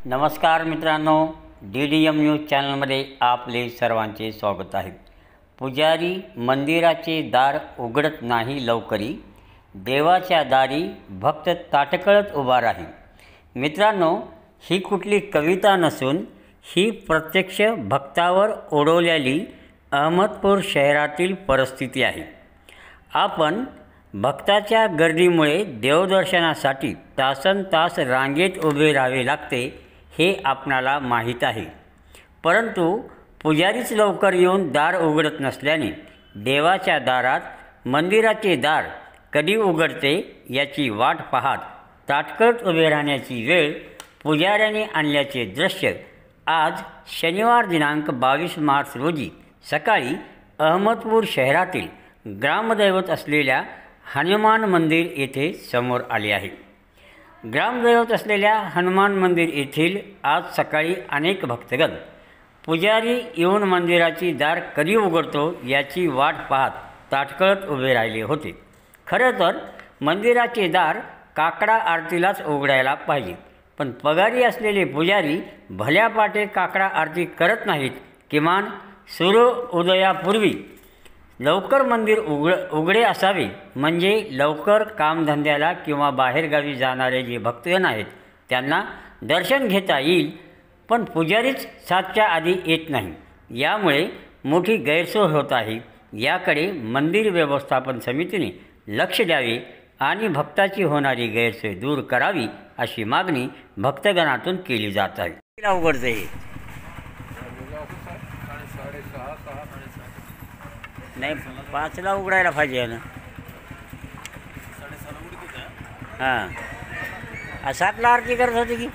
नमस्कार मित्रांनो, DDM news चॅनलमध्ये आपले सर्वांचे स्वागत आहे। पुजारी मंदिराचे दार उघडत नाही लवकरी, देवाच्या दारी भक्त ताटकळत उभा राही। मित्रांनो, ही कुठली कविता नसून ही प्रत्यक्ष भक्तावर ओढवलेली अहमदपूर शहरातील परिस्थिती आहे। आपण भक्ताच्या गर्दीमुळे देवदर्शनासाठी तासनतास रांगेत उभे राहावे लागते हे आपणाला माहीत आहे, परंतु पुजारीच लवकर येऊन दार उघडत नसल्याने देवाच्या दारात मंदिराचे दार कधी उघडते याची वाट पाहत ताटकळत उभे राहण्याची वेळ पुजाऱ्याने आणल्याचे दृश्य आज शनिवार दिनांक 22 मार्च रोजी सकाळी अहमदपूर शहरातील ग्रामदैवत असलेल्या हनुमान मंदिर येथे समोर आले आहे। ग्रामदैवत असलेल्या हनुमान मंदिर येथील आज सकाळी अनेक भक्तगण पुजारी येऊन मंदिराची दार कधी उघडतो याची वाट पाहत ताटकळत उभे राहिले होते। खरं तर मंदिराचे दार काकडा आरतीलाच उघडायला पाहिजे, पण पगारी असलेले पुजारी भल्या पाटे काकडा आरती करत नाहीत। किमान सूर्योदयापूर्वी लवकर मंदिर उघडे असावे, म्हणजे लवकर कामधंद्याला किंवा बाहेरगावी जाणारे जे भक्तजन आहेत त्यांना दर्शन घेता येईल, पण पुजारीच 7च्या आधी येत नाही, यामुळे मोठी गैरसोय होत आहे। याकडे मंदिर व्यवस्थापन समितीने लक्ष द्यावे आणि भक्ताची होणारी गैरसोय दूर करावी अशी मागणी भक्तगणातून केली जात आहे। किती उघडते नाही, 5ला उघडायला पाहिजे ना। हां, 7ला आरती करत होती की